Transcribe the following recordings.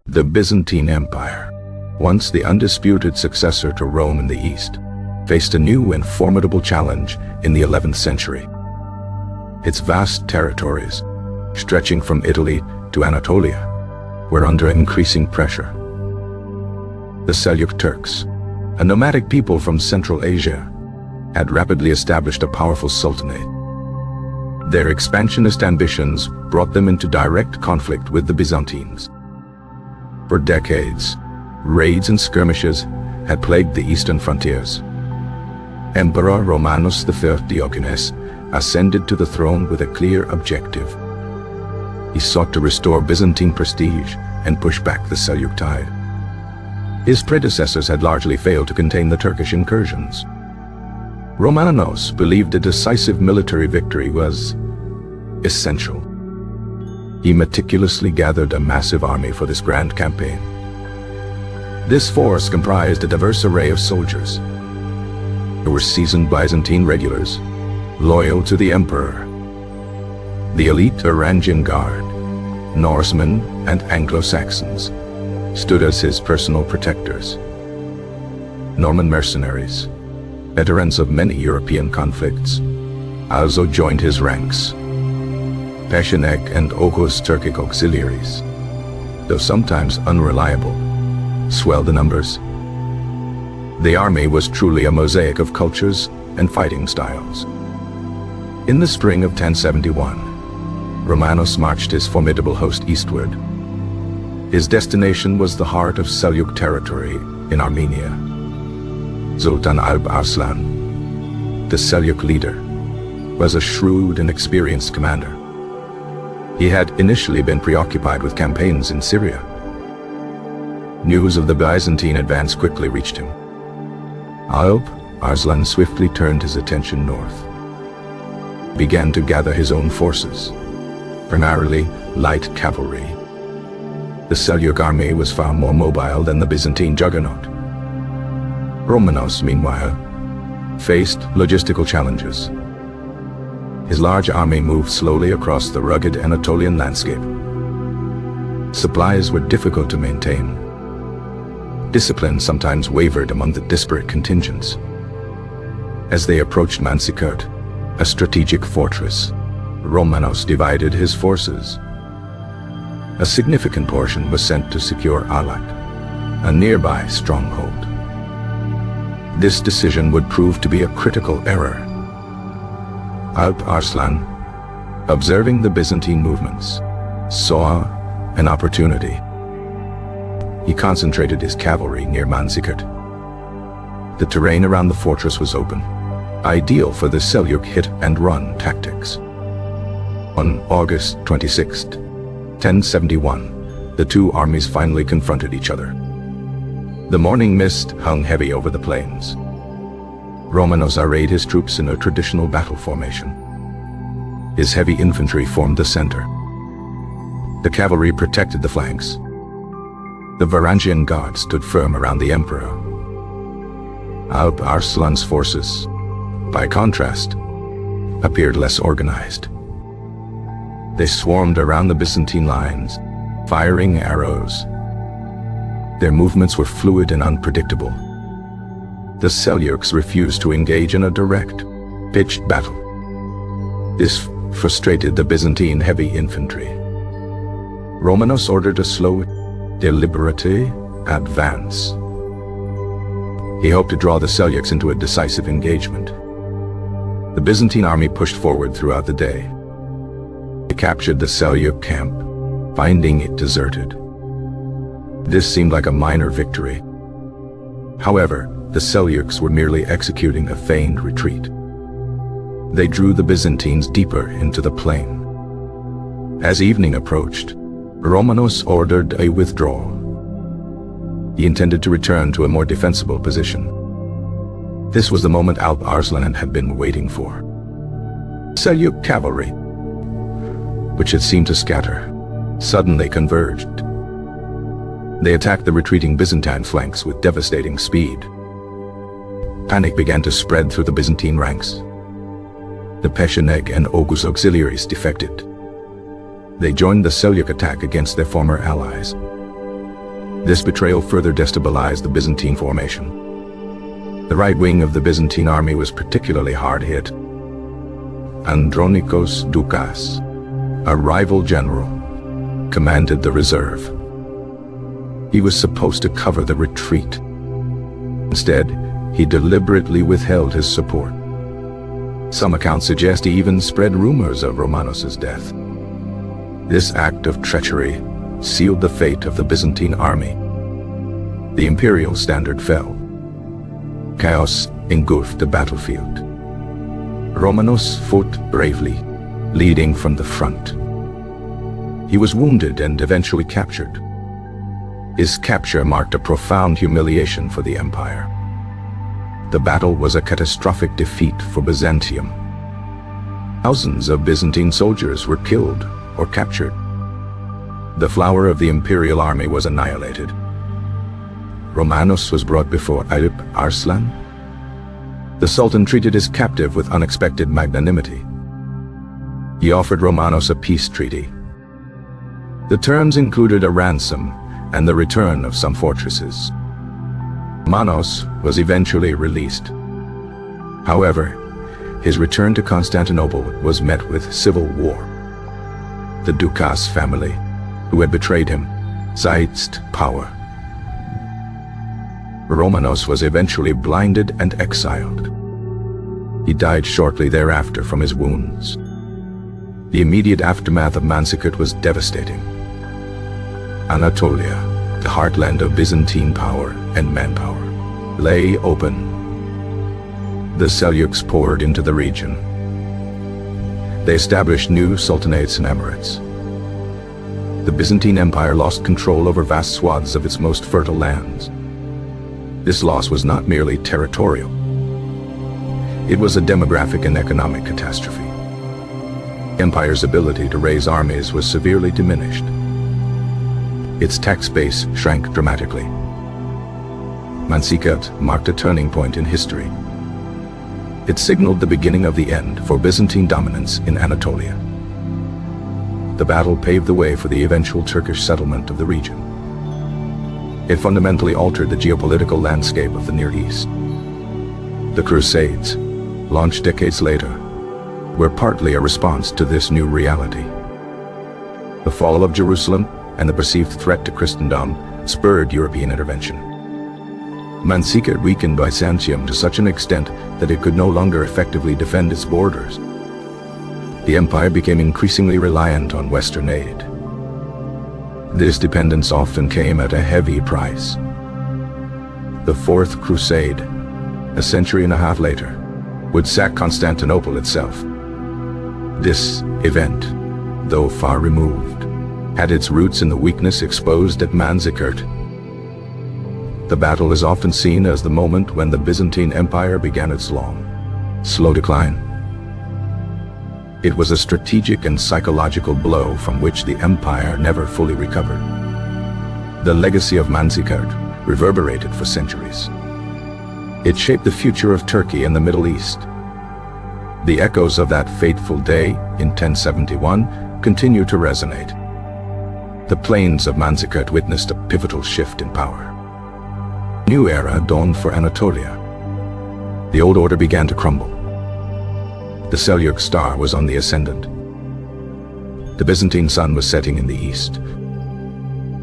The Byzantine Empire, once the undisputed successor to Rome in the East, faced a new and formidable challenge in the 11th century. Its vast territories, stretching from Italy to Anatolia, were under increasing pressure. The Seljuk Turks, a nomadic people from Central Asia, had rapidly established a powerful sultanate. Their expansionist ambitions brought them into direct conflict with the Byzantines. For decades, raids and skirmishes had plagued the eastern frontiers. Emperor Romanos V Diogenes ascended to the throne with a clear objective. He sought to restore Byzantine prestige and push back the Seljuk tide. His predecessors had largely failed to contain the Turkish incursions. Romanos believed a decisive military victory was essential. He meticulously gathered a massive army for this grand campaign. This force comprised a diverse array of soldiers. There were seasoned Byzantine regulars, loyal to the emperor, the elite Varangian Guard, Norsemen and Anglo-Saxons stood as his personal protectors. Norman mercenaries, veterans of many European conflicts, also joined his ranks. Pechenek and Oghuz Turkic auxiliaries, though sometimes unreliable, swelled the numbers. The army was truly a mosaic of cultures and fighting styles. In the spring of 1071, Romanos marched his formidable host eastward. His destination was the heart of Seljuk territory in Armenia. Sultan Alp Arslan, the Seljuk leader, was a shrewd and experienced commander. He had initially been preoccupied with campaigns in Syria. News of the Byzantine advance quickly reached him. Alp Arslan swiftly turned his attention north, began to gather his own forces, primarily light cavalry. The Seljuk army was far more mobile than the Byzantine juggernaut. Romanos, meanwhile, faced logistical challenges. His large army moved slowly across the rugged Anatolian landscape. Supplies were difficult to maintain. Discipline sometimes wavered among the disparate contingents. As they approached Manzikert, a strategic fortress, Romanos divided his forces. A significant portion was sent to secure Alat, a nearby stronghold. This decision would prove to be a critical error. Alp Arslan, observing the Byzantine movements, saw an opportunity. He concentrated his cavalry near Manzikert. The terrain around the fortress was open, ideal for the Seljuk hit-and-run tactics. On August 26, 1071, the two armies finally confronted each other. The morning mist hung heavy over the plains. Romanos arrayed his troops in a traditional battle formation. His heavy infantry formed the center. The cavalry protected the flanks. The Varangian Guard stood firm around the emperor. Alp Arslan's forces, by contrast, appeared less organized. They swarmed around the Byzantine lines, firing arrows. Their movements were fluid and unpredictable. The Seljuks refused to engage in a direct, pitched battle. This frustrated the Byzantine heavy infantry. Romanos ordered a slow, deliberate advance. He hoped to draw the Seljuks into a decisive engagement. The Byzantine army pushed forward throughout the day. They captured the Seljuk camp, finding it deserted. This seemed like a minor victory. However, the Seljuks were merely executing a feigned retreat. They drew the Byzantines deeper into the plain. As evening approached, Romanos ordered a withdrawal. He intended to return to a more defensible position. This was the moment Alp Arslan had been waiting for. Seljuk cavalry, which had seemed to scatter, suddenly converged. They attacked the retreating Byzantine flanks with devastating speed. Panic began to spread through the Byzantine ranks. The Pecheneg and Oghuz auxiliaries defected. They joined the Seljuk attack against their former allies. This betrayal further destabilized the Byzantine formation. The right wing of the Byzantine army was particularly hard hit. Andronikos Doukas, a rival general, commanded the reserve. He was supposed to cover the retreat. Instead, he deliberately withheld his support. Some accounts suggest he even spread rumors of Romanos's death. This act of treachery sealed the fate of the Byzantine army. The imperial standard fell. Chaos engulfed the battlefield. Romanos fought bravely, leading from the front. He was wounded and eventually captured. His capture marked a profound humiliation for the empire. The battle was a catastrophic defeat for Byzantium. Thousands of Byzantine soldiers were killed or captured. The flower of the imperial army was annihilated. Romanos was brought before Alp Arslan. The Sultan treated his captive with unexpected magnanimity. He offered Romanos a peace treaty. The terms included a ransom and the return of some fortresses. Romanos was eventually released. However, his return to Constantinople was met with civil war. The Doukas family, who had betrayed him, seized power. Romanos was eventually blinded and exiled. He died shortly thereafter from his wounds. The immediate aftermath of Manzikert was devastating. Anatolia, the heartland of Byzantine power and manpower, lay open. The Seljuks poured into the region. They established new sultanates and emirates. The Byzantine Empire lost control over vast swaths of its most fertile lands. This loss was not merely territorial. It was a demographic and economic catastrophe. The empire's ability to raise armies was severely diminished. Its tax base shrank dramatically. Manzikert marked a turning point in history. It signaled the beginning of the end for Byzantine dominance in Anatolia. The battle paved the way for the eventual Turkish settlement of the region. It fundamentally altered the geopolitical landscape of the Near East. The Crusades, launched decades later, were partly a response to this new reality. The fall of Jerusalem and the perceived threat to Christendom spurred European intervention. Manzikert weakened Byzantium to such an extent that it could no longer effectively defend its borders. The empire became increasingly reliant on Western aid. This dependence often came at a heavy price. The Fourth Crusade, a century and a half later, would sack Constantinople itself. This event, though far removed, had its roots in the weakness exposed at Manzikert. The battle is often seen as the moment when the Byzantine Empire began its long, slow decline. It was a strategic and psychological blow from which the empire never fully recovered. The legacy of Manzikert reverberated for centuries. It shaped the future of Turkey and the Middle East. The echoes of that fateful day in 1071 continue to resonate. The plains of Manzikert witnessed a pivotal shift in power. A new era dawned for Anatolia. The old order began to crumble. The Seljuk star was on the ascendant. The Byzantine sun was setting in the east.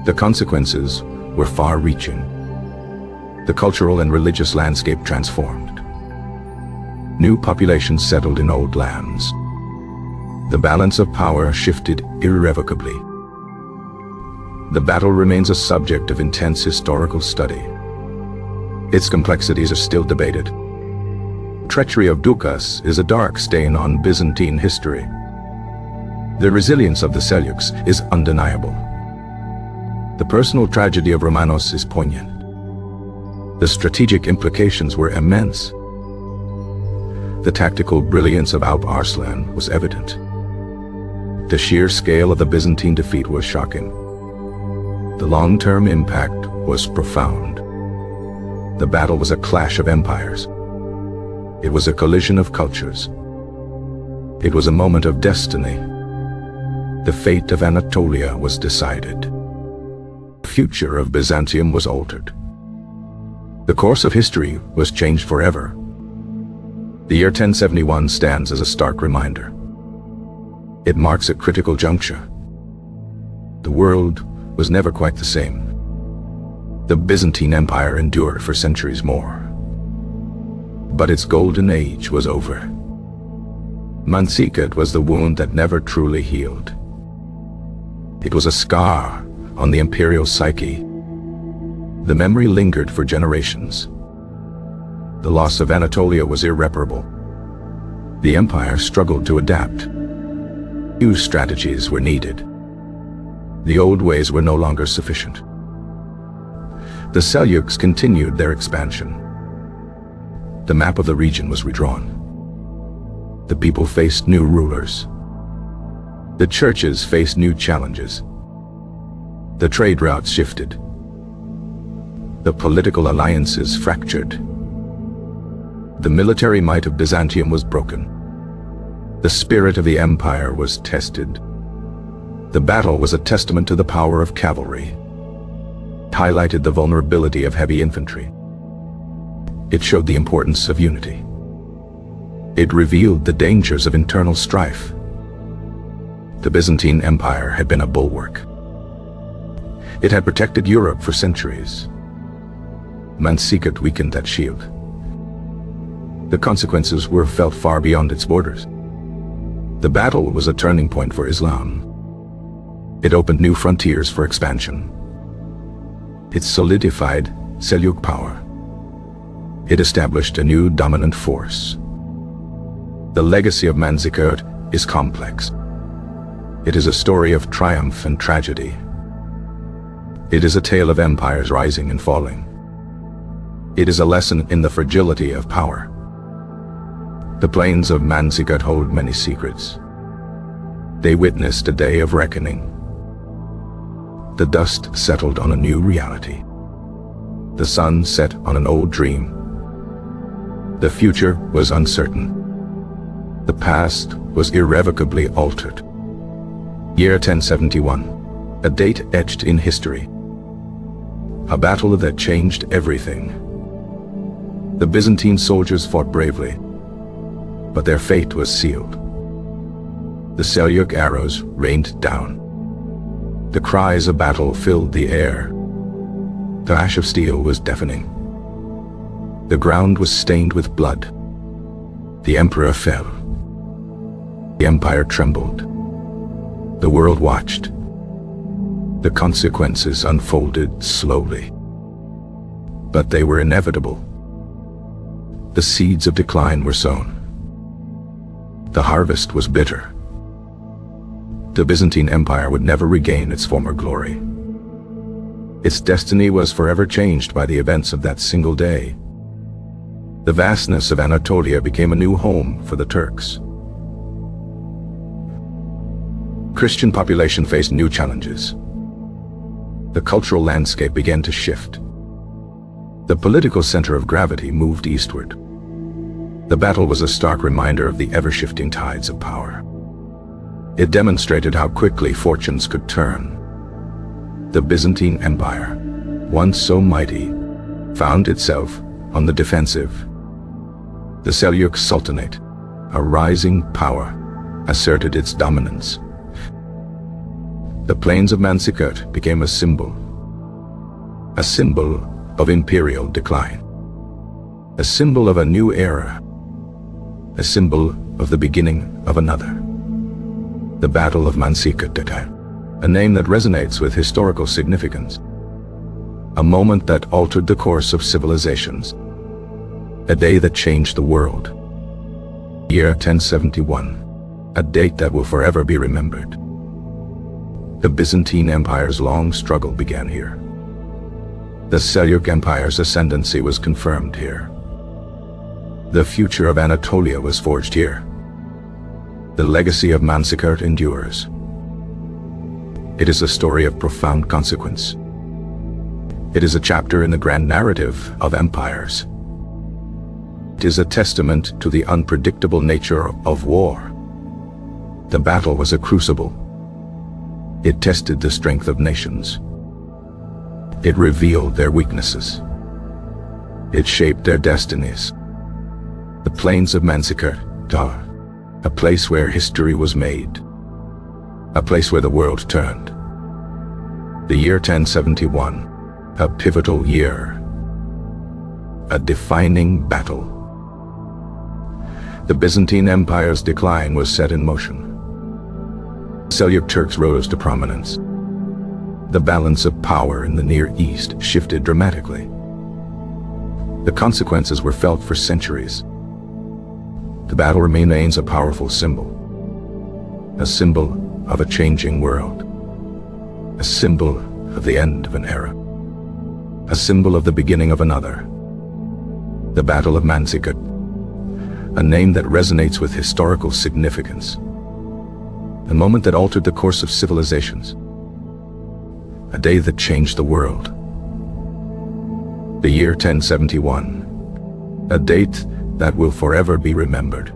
The consequences were far-reaching. The cultural and religious landscape transformed. New populations settled in old lands. The balance of power shifted irrevocably. The battle remains a subject of intense historical study. Its complexities are still debated. The treachery of Doukas is a dark stain on Byzantine history. The resilience of the Seljuks is undeniable. The personal tragedy of Romanos is poignant. The strategic implications were immense. The tactical brilliance of Alp Arslan was evident. The sheer scale of the Byzantine defeat was shocking. The long-term impact was profound. The battle was a clash of empires. It was a collision of cultures. It was a moment of destiny. The fate of Anatolia was decided. The future of Byzantium was altered. The course of history was changed forever. The year 1071 stands as a stark reminder. It marks a critical juncture. The world was never quite the same. The Byzantine Empire endured for centuries more. But its golden age was over. Manzikert was the wound that never truly healed. It was a scar on the imperial psyche. The memory lingered for generations. The loss of Anatolia was irreparable. The empire struggled to adapt. New strategies were needed. The old ways were no longer sufficient. The Seljuks continued their expansion. The map of the region was redrawn. The people faced new rulers. The churches faced new challenges. The trade routes shifted. The political alliances fractured. The military might of Byzantium was broken. The spirit of the empire was tested. The battle was a testament to the power of cavalry. It highlighted the vulnerability of heavy infantry. It showed the importance of unity. It revealed the dangers of internal strife. The Byzantine Empire had been a bulwark. It had protected Europe for centuries. Manzikert weakened that shield. The consequences were felt far beyond its borders. The battle was a turning point for Islam. It opened new frontiers for expansion. It solidified Seljuk power. It established a new dominant force. The legacy of Manzikert is complex. It is a story of triumph and tragedy. It is a tale of empires rising and falling. It is a lesson in the fragility of power. The plains of Manzikert hold many secrets. They witnessed a day of reckoning. The dust settled on a new reality. The sun set on an old dream. The future was uncertain. The past was irrevocably altered. Year 1071, a date etched in history. A battle that changed everything. The Byzantine soldiers fought bravely, but their fate was sealed. The Seljuk arrows rained down. The cries of battle filled the air. The clash of steel was deafening. The ground was stained with blood. The emperor fell. The empire trembled. The world watched. The consequences unfolded slowly. But they were inevitable. The seeds of decline were sown. The harvest was bitter. The Byzantine Empire would never regain its former glory. Its destiny was forever changed by the events of that single day. The vastness of Anatolia became a new home for the Turks. Christian population faced new challenges. The cultural landscape began to shift. The political center of gravity moved eastward. The battle was a stark reminder of the ever-shifting tides of power. It demonstrated how quickly fortunes could turn. The Byzantine Empire, once so mighty, found itself on the defensive. The Seljuk Sultanate, a rising power, asserted its dominance. The plains of Manzikert became a symbol of imperial decline, a symbol of a new era, a symbol of the beginning of another. The Battle of Manzikert, a name that resonates with historical significance, a moment that altered the course of civilizations, a day that changed the world. Year 1071, a date that will forever be remembered. The Byzantine Empire's long struggle began here. The Seljuk Empire's ascendancy was confirmed here. The future of Anatolia was forged here. The legacy of Manzikert endures. It is a story of profound consequence. It is a chapter in the grand narrative of empires. It is a testament to the unpredictable nature of war. The battle was a crucible. It tested the strength of nations. It revealed their weaknesses. It shaped their destinies. The plains of Manzikert, a place where history was made, a place where the world turned. The year 1071, a pivotal year, a defining battle. The Byzantine Empire's decline was set in motion. Seljuk Turks rose to prominence. The balance of power in the Near East shifted dramatically. The consequences were felt for centuries. The battle remains a powerful symbol of a changing world, a symbol of the end of an era, a symbol of the beginning of another. The Battle of Manzikert, a name that resonates with historical significance, a moment that altered the course of civilizations, a day that changed the world. The year 1071, a date that will forever be remembered.